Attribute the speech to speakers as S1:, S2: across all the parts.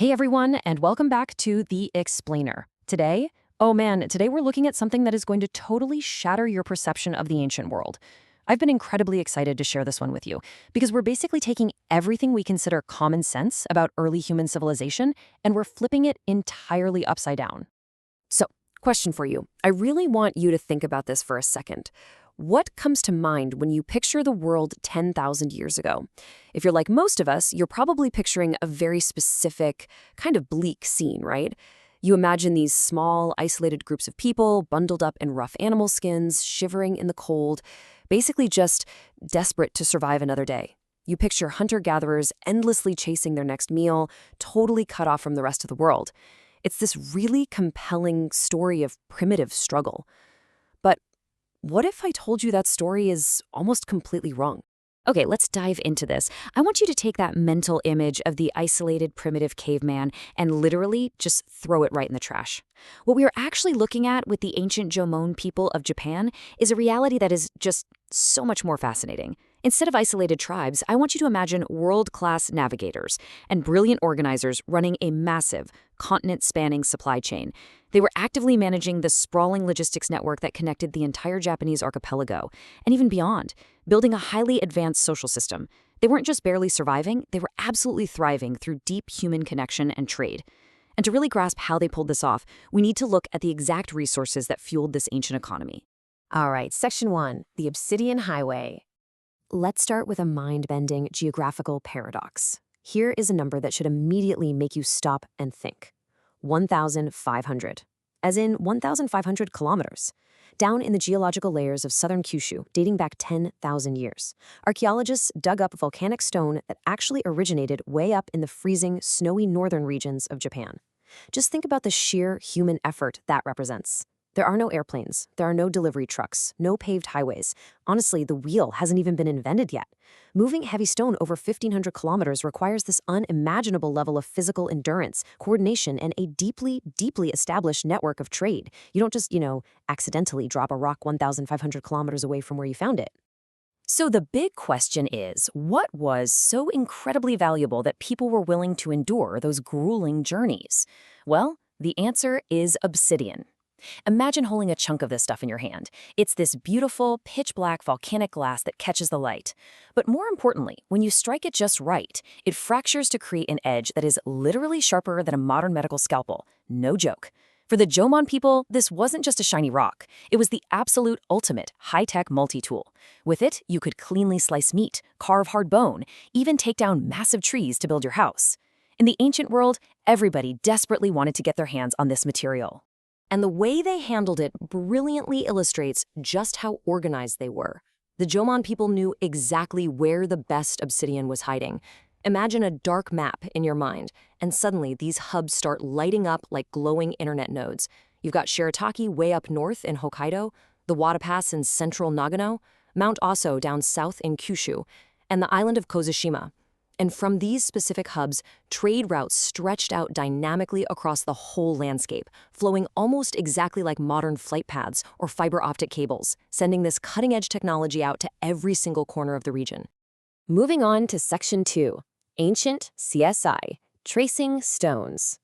S1: Hey everyone, and welcome back to The Explainer. Today we're looking at something that is going to totally shatter your perception of the ancient world. I've been incredibly excited to share this one with you because we're basically taking everything we consider common sense about early human civilization and we're flipping it entirely upside down. So, question for you. I really want you to think about this for a second. What comes to mind when you picture the world 10,000 years ago? If you're like most of us, you're probably picturing a very specific, kind of bleak scene, right? You imagine these small, isolated groups of people bundled up in rough animal skins, shivering in the cold, basically just desperate to survive another day. You picture hunter-gatherers endlessly chasing their next meal, totally cut off from the rest of the world. It's this really compelling story of primitive struggle. But what if I told you that story is almost completely wrong?
S2: Okay, let's dive into this. I want you to take that mental image of the isolated primitive caveman and literally just throw it right in the trash. What we are actually looking at with the ancient Jomon people of Japan is a reality that is just so much more fascinating. Instead of isolated tribes, I want you to imagine world-class navigators and brilliant organizers running a massive, continent-spanning supply chain. They were actively managing the sprawling logistics network that connected the entire Japanese archipelago, and even beyond, building a highly advanced social system. They weren't just barely surviving, they were absolutely thriving through deep human connection and trade. And to really grasp how they pulled this off, we need to look at the exact resources that fueled this ancient economy.
S1: All right, Section 1, the Obsidian Highway. Let's start with a mind-bending geographical paradox. Here is a number that should immediately make you stop and think. 1,500, as in 1,500 kilometers. Down in the geological layers of southern Kyushu, dating back 10,000 years, archaeologists dug up volcanic stone that actually originated way up in the freezing, snowy northern regions of Japan. Just think about the sheer human effort that represents. There are no airplanes, there are no delivery trucks, no paved highways. Honestly, the wheel hasn't even been invented yet. Moving heavy stone over 1,500 kilometers requires this unimaginable level of physical endurance, coordination, and a deeply, deeply established network of trade. You don't just, accidentally drop a rock 1,500 kilometers away from where you found it. So the big question is, what was so incredibly valuable that people were willing to endure those grueling journeys? Well, the answer is obsidian. Imagine holding a chunk of this stuff in your hand. It's this beautiful, pitch-black volcanic glass that catches the light. But more importantly, when you strike it just right, it fractures to create an edge that is literally sharper than a modern medical scalpel. No joke. For the Jomon people, this wasn't just a shiny rock. It was the absolute ultimate high-tech multi-tool. With it, you could cleanly slice meat, carve hard bone, even take down massive trees to build your house. In the ancient world, everybody desperately wanted to get their hands on this material. And the way they handled it brilliantly illustrates just how organized they were. The Jomon people knew exactly where the best obsidian was hiding. Imagine a dark map in your mind, and suddenly these hubs start lighting up like glowing internet nodes. You've got Shirataki way up north in Hokkaido, the Wada Pass in central Nagano, Mount Aso down south in Kyushu, and the island of Kozushima. And from these specific hubs, trade routes stretched out dynamically across the whole landscape, flowing almost exactly like modern flight paths or fiber optic cables, sending this cutting-edge technology out to every single corner of the region. Moving on to Section 2, Ancient CSI, Tracing Stones.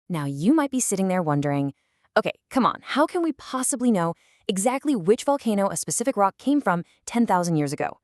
S1: Now you might be sitting there wondering, okay, come on, how can we possibly know exactly which volcano a specific rock came from 10,000 years ago?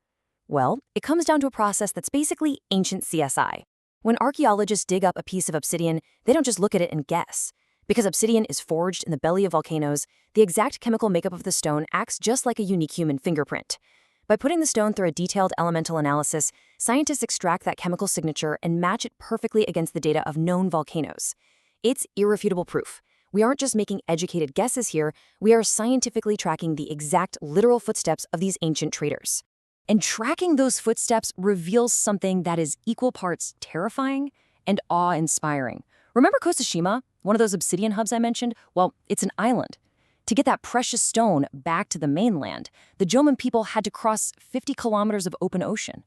S1: Well, it comes down to a process that's basically ancient CSI. When archaeologists dig up a piece of obsidian, they don't just look at it and guess. Because obsidian is forged in the belly of volcanoes, the exact chemical makeup of the stone acts just like a unique human fingerprint. By putting the stone through a detailed elemental analysis, scientists extract that chemical signature and match it perfectly against the data of known volcanoes. It's irrefutable proof. We aren't just making educated guesses here, we are scientifically tracking the exact literal footsteps of these ancient traders. And tracking those footsteps reveals something that is equal parts terrifying and awe-inspiring. Remember Kozushima, one of those obsidian hubs I mentioned? Well, it's an island. To get that precious stone back to the mainland, the Jomon people had to cross 50 kilometers of open ocean.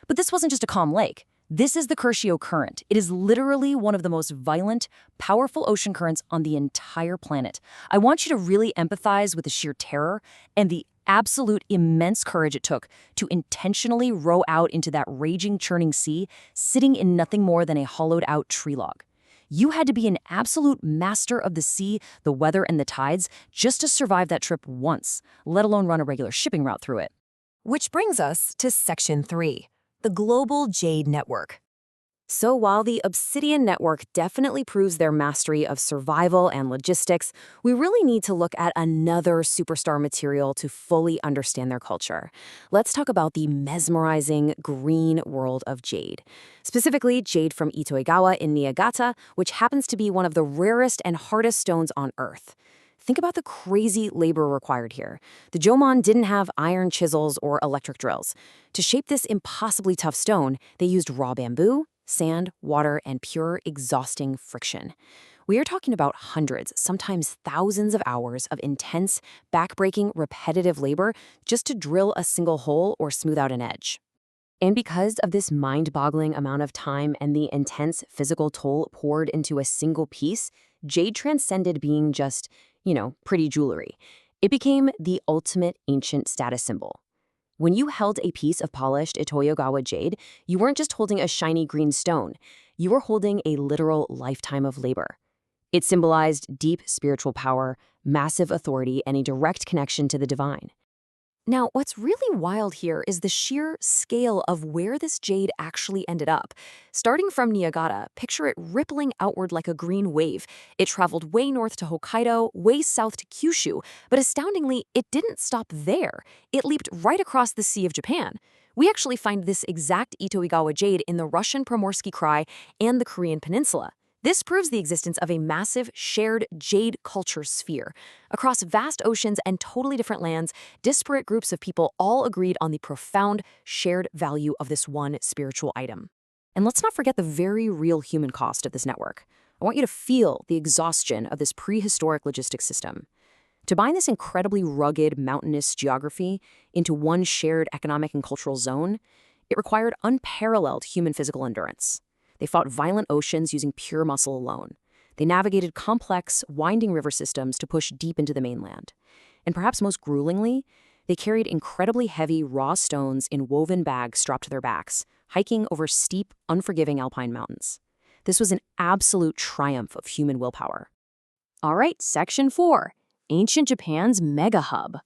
S1: But this wasn't just a calm lake. This is the Curcio Current. It is literally one of the most violent, powerful ocean currents on the entire planet. I want you to really empathize with the sheer terror and the absolute immense courage it took to intentionally row out into that raging, churning sea, sitting in nothing more than a hollowed-out tree log. You had to be an absolute master of the sea, the weather, and the tides just to survive that trip once, let alone run a regular shipping route through it. Which brings us to Section 3, the Global Jade Network. So while the Obsidian Network definitely proves their mastery of survival and logistics, we really need to look at another superstar material to fully understand their culture. Let's talk about the mesmerizing green world of jade. Specifically, jade from Itoigawa in Niigata, which happens to be one of the rarest and hardest stones on Earth. Think about the crazy labor required here. The Jomon didn't have iron chisels or electric drills. To shape this impossibly tough stone, they used raw bamboo, sand, water, and pure, exhausting friction. We are talking about hundreds, sometimes thousands of hours of intense, backbreaking, repetitive labor just to drill a single hole or smooth out an edge. And because of this mind-boggling amount of time and the intense physical toll poured into a single piece, jade transcended being just, pretty jewelry. It became the ultimate ancient status symbol. When you held a piece of polished Itoigawa jade, you weren't just holding a shiny green stone. You were holding a literal lifetime of labor. It symbolized deep spiritual power, massive authority, and a direct connection to the divine. Now, what's really wild here is the sheer scale of where this jade actually ended up. Starting from Niigata, picture it rippling outward like a green wave. It traveled way north to Hokkaido, way south to Kyushu, but astoundingly, it didn't stop there. It leaped right across the Sea of Japan. We actually find this exact Itoigawa jade in the Russian Primorsky Krai and the Korean Peninsula. This proves the existence of a massive, shared jade culture sphere. Across vast oceans and totally different lands, disparate groups of people all agreed on the profound, shared value of this one spiritual item. And let's not forget the very real human cost of this network. I want you to feel the exhaustion of this prehistoric logistics system. To bind this incredibly rugged, mountainous geography into one shared economic and cultural zone, it required unparalleled human physical endurance. They fought violent oceans using pure muscle alone. They navigated complex, winding river systems to push deep into the mainland. And perhaps most gruelingly, they carried incredibly heavy raw stones in woven bags strapped to their backs, hiking over steep, unforgiving alpine mountains. This was an absolute triumph of human willpower. All right, Section 4, Ancient Japan's Mega Hub.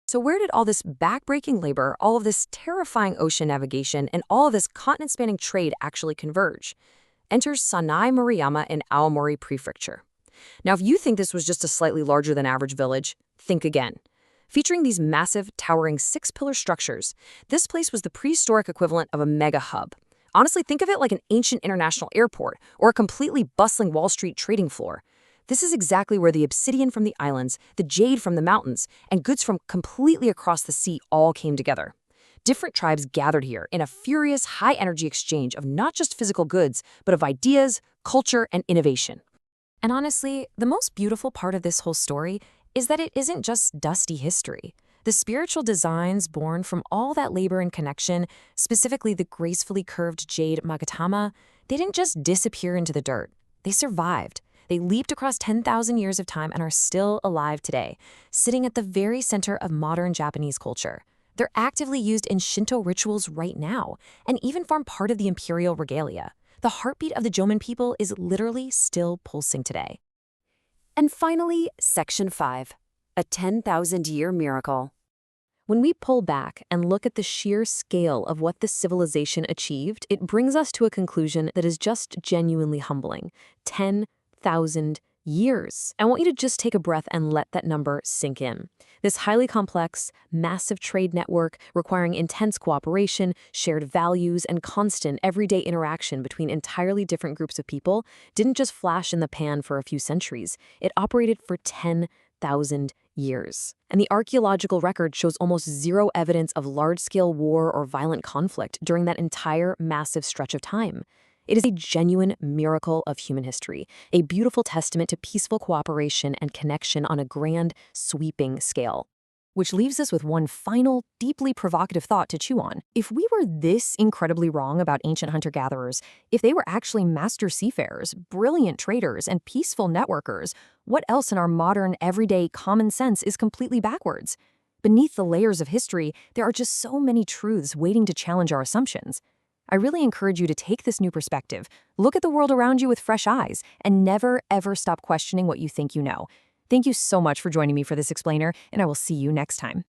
S1: So where did all this backbreaking labor, all of this terrifying ocean navigation, and all of this continent-spanning trade actually converge? Enters Sanai Moriyama in Aomori Prefecture. Now, if you think this was just a slightly larger than average village, think again. Featuring these massive, towering 6-pillar structures, this place was the prehistoric equivalent of a mega hub. Honestly, think of it like an ancient international airport or a completely bustling Wall Street trading floor. This is exactly where the obsidian from the islands, the jade from the mountains, and goods from completely across the sea all came together. Different tribes gathered here in a furious, high-energy exchange of not just physical goods, but of ideas, culture, and innovation. And honestly, the most beautiful part of this whole story is that it isn't just dusty history. The spiritual designs born from all that labor and connection, specifically the gracefully curved jade magatama, they didn't just disappear into the dirt. They survived. They leaped across 10,000 years of time and are still alive today, sitting at the very center of modern Japanese culture. They're actively used in Shinto rituals right now, and even form part of the imperial regalia. The heartbeat of the Jomon people is literally still pulsing today. And finally, Section 5, a 10,000-year miracle. When we pull back and look at the sheer scale of what this civilization achieved, it brings us to a conclusion that is just genuinely humbling. 10,000 years. I want you to just take a breath and let that number sink in. This highly complex, massive trade network requiring intense cooperation, shared values, and constant everyday interaction between entirely different groups of people didn't just flash in the pan for a few centuries. It operated for 10,000 years. And the archaeological record shows almost zero evidence of large-scale war or violent conflict during that entire massive stretch of time. It is a genuine miracle of human history, a beautiful testament to peaceful cooperation and connection on a grand, sweeping scale. Which leaves us with one final, deeply provocative thought to chew on. If we were this incredibly wrong about ancient hunter-gatherers, if they were actually master seafarers, brilliant traders, and peaceful networkers, what else in our modern, everyday common sense is completely backwards? Beneath the layers of history, there are just so many truths waiting to challenge our assumptions. I really encourage you to take this new perspective, look at the world around you with fresh eyes, and never, ever stop questioning what you think you know. Thank you so much for joining me for this explainer, and I will see you next time.